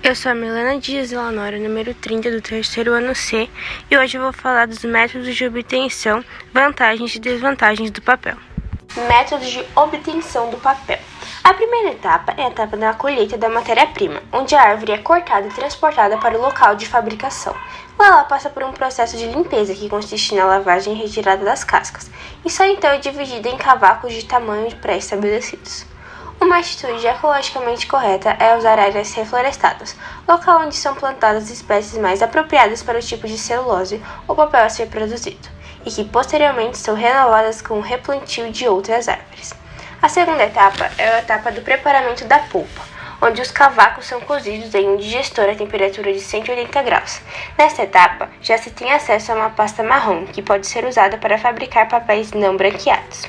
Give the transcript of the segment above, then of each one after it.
Eu sou a Milena Dias Eleonora, número 30 do terceiro ano C, e hoje eu vou falar dos métodos de obtenção, vantagens e desvantagens do papel. Métodos de obtenção do papel. A primeira etapa é a etapa da colheita da matéria-prima, onde a árvore é cortada e transportada para o local de fabricação. Lá ela passa por um processo de limpeza que consiste na lavagem e retirada das cascas, e só então é dividida em cavacos de tamanhos pré-estabelecidos. Uma atitude ecologicamente correta é usar áreas reflorestadas, local onde são plantadas espécies mais apropriadas para o tipo de celulose ou papel a ser produzido, e que posteriormente são renovadas com o replantio de outras árvores. A segunda etapa é a etapa do preparamento da polpa, onde os cavacos são cozidos em um digestor a temperatura de 180 graus. Nesta etapa, já se tem acesso a uma pasta marrom, que pode ser usada para fabricar papéis não branqueados.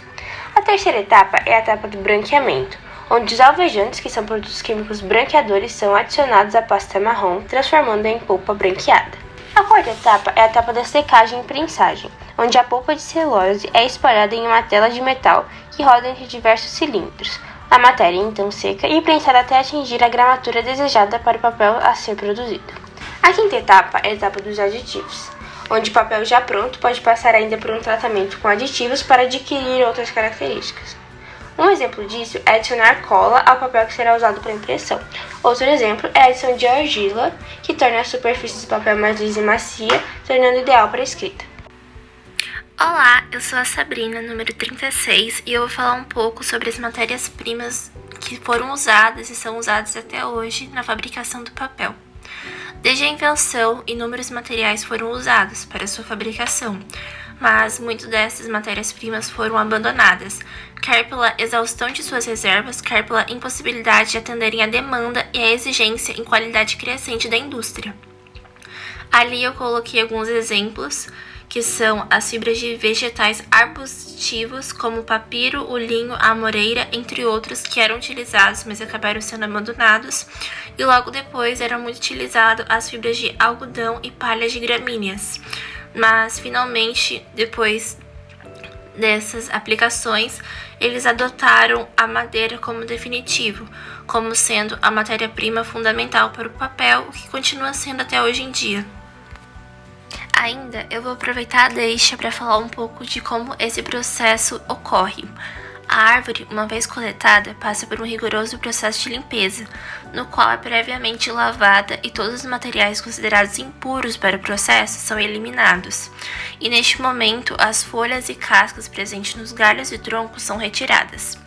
A terceira etapa é a etapa do branqueamento, onde os alvejantes, que são produtos químicos branqueadores, são adicionados à pasta marrom, transformando-a em polpa branqueada. A quarta etapa é a etapa da secagem e prensagem, onde a polpa de celulose é espalhada em uma tela de metal que roda entre diversos cilindros. A matéria é então seca e prensada até atingir a gramatura desejada para o papel a ser produzido. A quinta etapa é a etapa dos aditivos, onde o papel já pronto pode passar ainda por um tratamento com aditivos para adquirir outras características. Um exemplo disso é adicionar cola ao papel que será usado para impressão. Outro exemplo é a adição de argila, que torna a superfície do papel mais lisa e macia, tornando ideal para a escrita. Olá, eu sou a Sabrina, número 36, e eu vou falar um pouco sobre as matérias-primas que foram usadas e são usadas até hoje na fabricação do papel. Desde a invenção, inúmeros materiais foram usados para sua fabricação, mas muitas dessas matérias-primas foram abandonadas, quer pela exaustão de suas reservas, quer pela impossibilidade de atenderem à demanda e à exigência em qualidade crescente da indústria. Ali eu coloquei alguns exemplos, que são as fibras de vegetais arbustivos, como o papiro, o linho, a amoreira, entre outros, que eram utilizados, mas acabaram sendo abandonados, e logo depois eram muito utilizadas as fibras de algodão e palhas de gramíneas. Mas, finalmente, depois dessas aplicações, eles adotaram a madeira como definitivo, como sendo a matéria-prima fundamental para o papel, o que continua sendo até hoje em dia. Ainda eu vou aproveitar a deixa para falar um pouco de como esse processo ocorre. A árvore, uma vez coletada, passa por um rigoroso processo de limpeza, no qual é previamente lavada e todos os materiais considerados impuros para o processo são eliminados. E neste momento, as folhas e cascas presentes nos galhos e troncos são retiradas.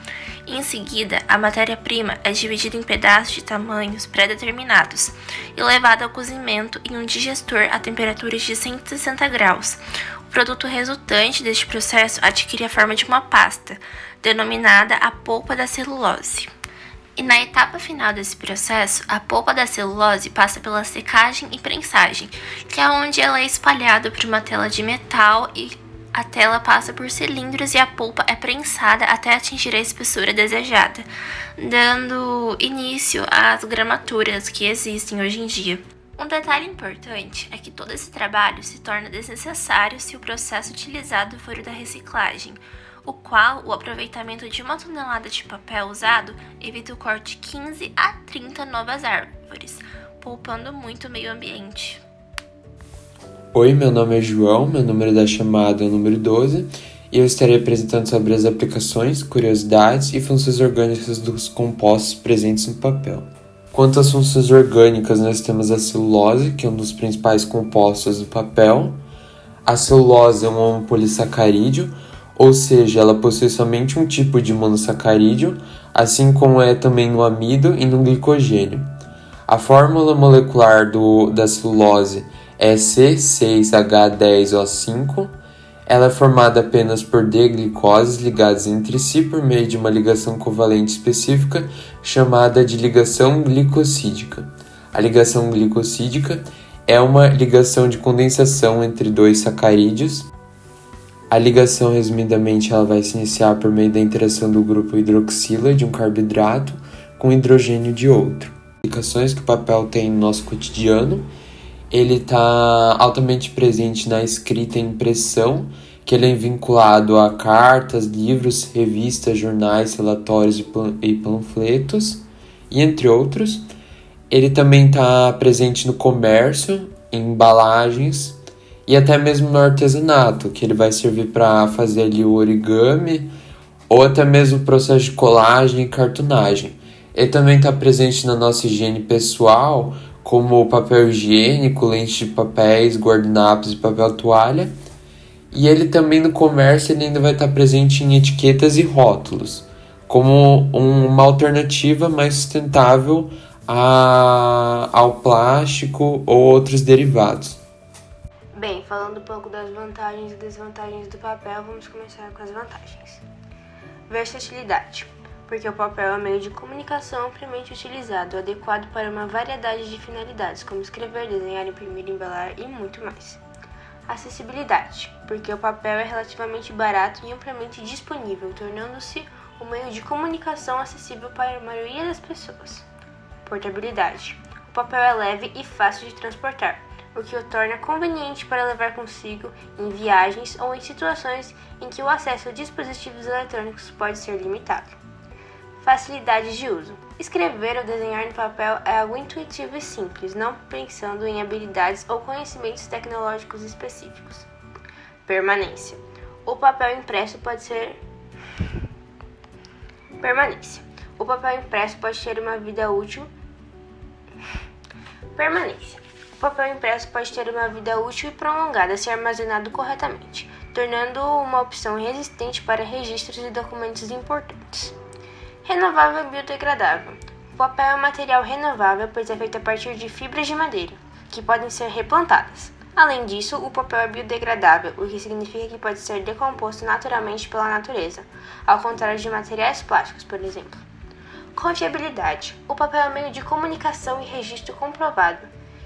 Em seguida, a matéria-prima é dividida em pedaços de tamanhos pré-determinados e levada ao cozimento em um digestor a temperaturas de 160 graus. O produto resultante deste processo adquire a forma de uma pasta, denominada a polpa da celulose. E na etapa final desse processo, a polpa da celulose passa pela secagem e prensagem, que é onde ela é espalhada por uma tela de metal e a tela passa por cilindros e a polpa é prensada até atingir a espessura desejada, dando início às gramaturas que existem hoje em dia. Um detalhe importante é que todo esse trabalho se torna desnecessário se o processo utilizado for o da reciclagem, o qual o aproveitamento de 1 tonelada de papel usado evita o corte de 15 a 30 novas árvores, poupando muito o meio ambiente. Oi, meu nome é João, meu número da chamada é o número 12, e eu estarei apresentando sobre as aplicações, curiosidades e funções orgânicas dos compostos presentes no papel. Quanto às funções orgânicas, nós temos a celulose, que é um dos principais compostos do papel. A celulose é um homopolissacarídeo, ou seja, ela possui somente um tipo de monossacarídeo, assim como é também no amido e no glicogênio. A fórmula molecular da celulose é C6H10O5. Ela é formada apenas por D-glicoses ligadas entre si por meio de uma ligação covalente específica chamada de ligação glicosídica. A ligação glicosídica é uma ligação de condensação entre dois sacarídeos. A ligação, resumidamente, ela vai se iniciar por meio da interação do grupo hidroxila de um carboidrato com hidrogênio de outro. Aplicações que o papel tem no nosso cotidiano. Ele está altamente presente na escrita e impressão, que ele é vinculado a cartas, livros, revistas, jornais, relatórios e panfletos, e entre outros. Ele também está presente no comércio, em embalagens e até mesmo no artesanato, que ele vai servir para fazer ali o origami ou até mesmo o processo de colagem e cartunagem. Ele também está presente na nossa higiene pessoal, como o papel higiênico, lentes de papéis, guardanapos e papel toalha. E ele também no comércio ele ainda vai estar presente em etiquetas e rótulos, como uma alternativa mais sustentável ao plástico ou outros derivados. Bem, falando um pouco das vantagens e desvantagens do papel, vamos começar com as vantagens. Versatilidade, porque o papel é um meio de comunicação amplamente utilizado, adequado para uma variedade de finalidades, como escrever, desenhar, imprimir, embalar e muito mais. Acessibilidade, porque o papel é relativamente barato e amplamente disponível, tornando-se um meio de comunicação acessível para a maioria das pessoas. Portabilidade, o papel é leve e fácil de transportar, o que o torna conveniente para levar consigo em viagens ou em situações em que o acesso a dispositivos eletrônicos pode ser limitado. Facilidade de uso. Escrever ou desenhar no papel é algo intuitivo e simples, não pensando em habilidades ou conhecimentos tecnológicos específicos. Permanência. O papel impresso pode ser... Permanência. O papel impresso pode ter uma vida útil... Permanência. O papel impresso pode ter uma vida útil e prolongada se armazenado corretamente, tornando-o uma opção resistente para registros e documentos importantes. Renovável e biodegradável. O papel é um material renovável, pois é feito a partir de fibras de madeira, que podem ser replantadas. Além disso, o papel é biodegradável, o que significa que pode ser decomposto naturalmente pela natureza, ao contrário de materiais plásticos, por exemplo. Confiabilidade. O papel é um meio de comunicação e registro comprovado,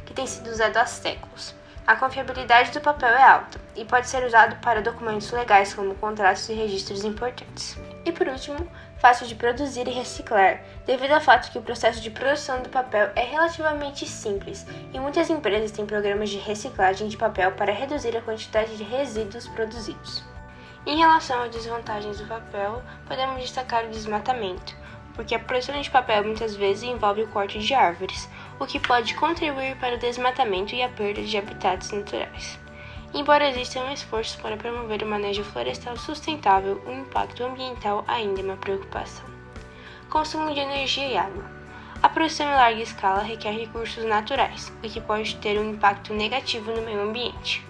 que tem sido usado há séculos. A confiabilidade do papel é alta e pode ser usado para documentos legais como contratos e registros importantes. E por último, fácil de produzir e reciclar, devido ao fato que o processo de produção do papel é relativamente simples e muitas empresas têm programas de reciclagem de papel para reduzir a quantidade de resíduos produzidos. Em relação às desvantagens do papel, podemos destacar o desmatamento, porque a produção de papel muitas vezes envolve o corte de árvores, o que pode contribuir para o desmatamento e a perda de habitats naturais. Embora exista um esforço para promover o manejo florestal sustentável, o impacto ambiental ainda é uma preocupação. Consumo de energia e água. A produção em larga escala requer recursos naturais, o que pode ter um impacto negativo no meio ambiente.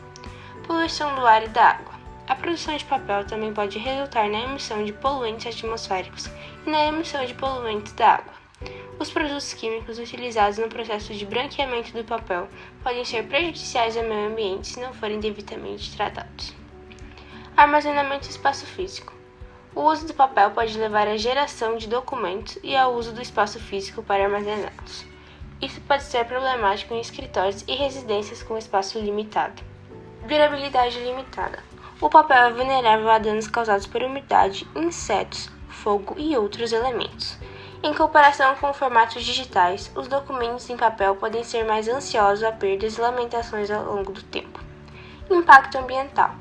Poluição do ar e da água. A produção de papel também pode resultar na emissão de poluentes atmosféricos e na emissão de poluentes da água. Os produtos químicos utilizados no processo de branqueamento do papel podem ser prejudiciais ao meio ambiente se não forem devidamente tratados. Armazenamento e espaço físico. O uso do papel pode levar à geração de documentos e ao uso do espaço físico para armazená-los. Isso pode ser problemático em escritórios e residências com espaço limitado. Durabilidade limitada. O papel é vulnerável a danos causados por umidade, insetos, fogo e outros elementos. Em comparação com formatos digitais, os documentos em papel podem ser mais ansiosos a perdas e lamentações ao longo do tempo. Impacto ambiental.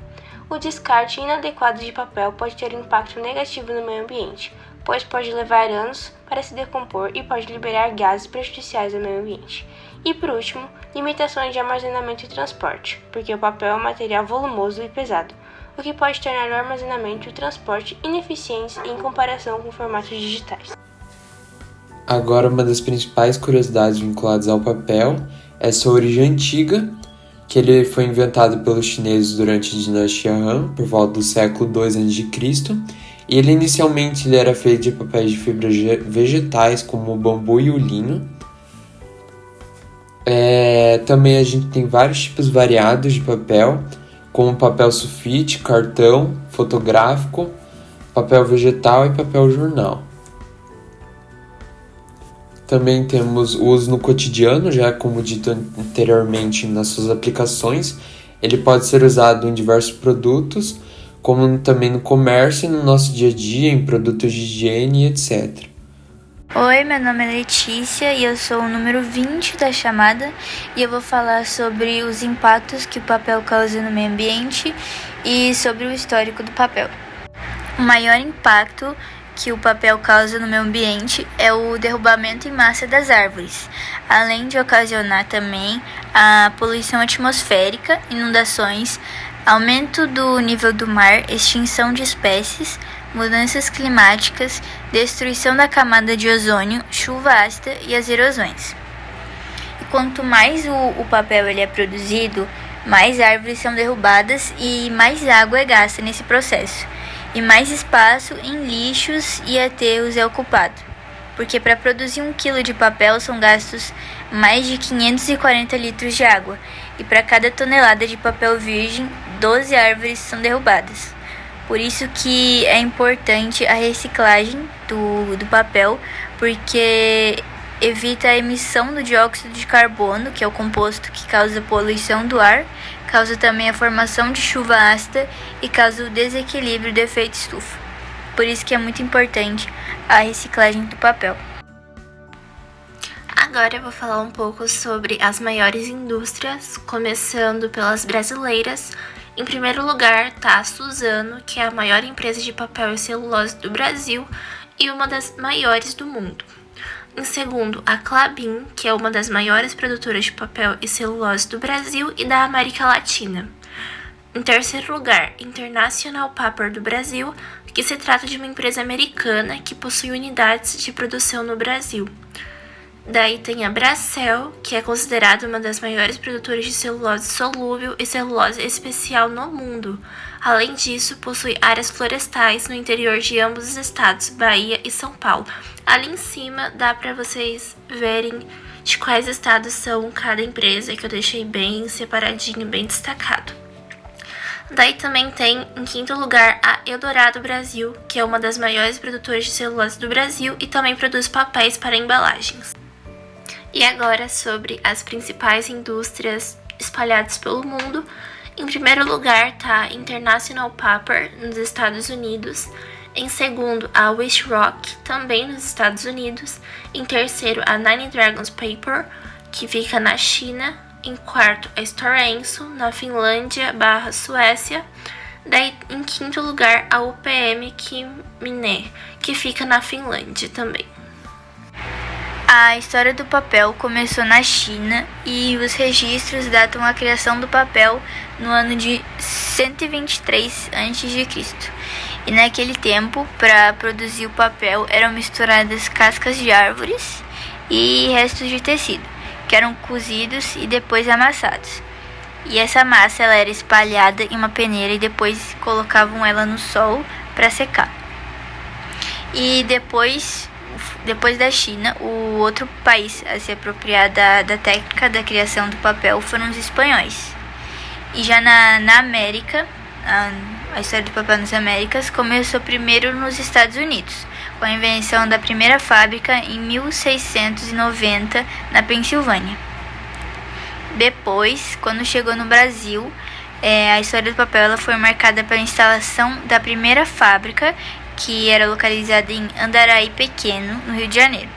O descarte inadequado de papel pode ter um impacto negativo no meio ambiente, pois pode levar anos para se decompor e pode liberar gases prejudiciais ao meio ambiente. E por último, limitações de armazenamento e transporte, porque o papel é um material volumoso e pesado, o que pode tornar o armazenamento e o transporte ineficientes em comparação com formatos digitais. Agora, uma das principais curiosidades vinculadas ao papel é sua origem antiga, que ele foi inventado pelos chineses durante a dinastia Han, por volta do século II a.C., e ele inicialmente era feito de papéis de fibras vegetais, como o bambu e o linho. Também a gente tem vários tipos variados de papel, como papel sulfite, cartão, fotográfico, papel vegetal e papel jornal. Também temos o uso no cotidiano, já como dito anteriormente nas suas aplicações. Ele pode ser usado em diversos produtos, como também no comércio e no nosso dia a dia, em produtos de higiene, etc. Oi, meu nome é Letícia e eu sou o número 20 da chamada e eu vou falar sobre os impactos que o papel causa no meio ambiente e sobre o histórico do papel. O maior impacto que o papel causa no meio ambiente é o derrubamento em massa das árvores, além de ocasionar também a poluição atmosférica, inundações, aumento do nível do mar, extinção de espécies, mudanças climáticas, destruição da camada de ozônio, chuva ácida e as erosões. E quanto mais o papel ele é produzido, mais árvores são derrubadas e mais água é gasta nesse processo. E mais espaço em lixos e aterros é ocupado. Porque para produzir 1 quilo de papel são gastos mais de 540 litros de água. E para cada tonelada de papel virgem, 12 árvores são derrubadas. Por isso que é importante a reciclagem do papel, porque evita a emissão do dióxido de carbono, que é o composto que causa poluição do ar, causa também a formação de chuva ácida e causa o desequilíbrio do efeito estufa. Por isso que é muito importante a reciclagem do papel. Agora eu vou falar um pouco sobre as maiores indústrias, começando pelas brasileiras. Em primeiro lugar está a Suzano, que é a maior empresa de papel e celulose do Brasil e uma das maiores do mundo. Em segundo, a Klabin, que é uma das maiores produtoras de papel e celulose do Brasil e da América Latina. Em terceiro lugar, International Paper do Brasil, que se trata de uma empresa americana que possui unidades de produção no Brasil. Daí tem a Bracell, que é considerada uma das maiores produtoras de celulose solúvel e celulose especial no mundo. Além disso, possui áreas florestais no interior de ambos os estados, Bahia e São Paulo. Ali em cima dá para vocês verem de quais estados são cada empresa, que eu deixei bem separadinho, bem destacado. Daí também tem, em quinto lugar, a Eldorado Brasil, que é uma das maiores produtoras de celulose do Brasil e também produz papéis para embalagens. E agora sobre as principais indústrias espalhadas pelo mundo. Em primeiro lugar está a International Paper, nos Estados Unidos. Em segundo, a Wishrock, também nos Estados Unidos. Em terceiro, a Nine Dragons Paper, que fica na China. Em quarto, a Stora Enso, na Finlândia / Suécia. Daí, em quinto lugar, a UPM Kymmene, que fica na Finlândia também. A história do papel começou na China e os registros datam a criação do papel no ano de 123 a.C. E naquele tempo, para produzir o papel, eram misturadas cascas de árvores e restos de tecido, que eram cozidos e depois amassados. E essa massa ela era espalhada em uma peneira e depois colocavam ela no sol para secar. E depois da China, o outro país a se apropriar da técnica da criação do papel foram os espanhóis. E já na América, a história do papel nas Américas começou primeiro nos Estados Unidos, com a invenção da primeira fábrica em 1690 na Pensilvânia. Depois, quando chegou no Brasil, a história do papel ela foi marcada pela instalação da primeira fábrica, que era localizada em Andaraí Pequeno, no Rio de Janeiro.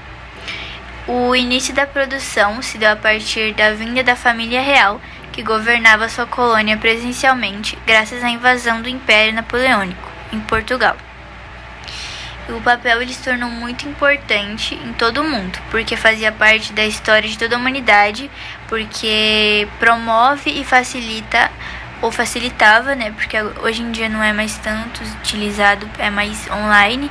O início da produção se deu a partir da vinda da família real, que governava sua colônia presencialmente, graças à invasão do Império Napoleônico, em Portugal. O papel ele se tornou muito importante em todo o mundo, porque fazia parte da história de toda a humanidade, porque promove e facilitava, né, porque hoje em dia não é mais tanto utilizado, é mais online,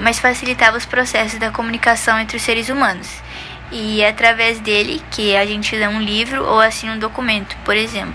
mas facilitava os processos da comunicação entre os seres humanos. E é através dele que a gente lê um livro ou assina um documento, por exemplo.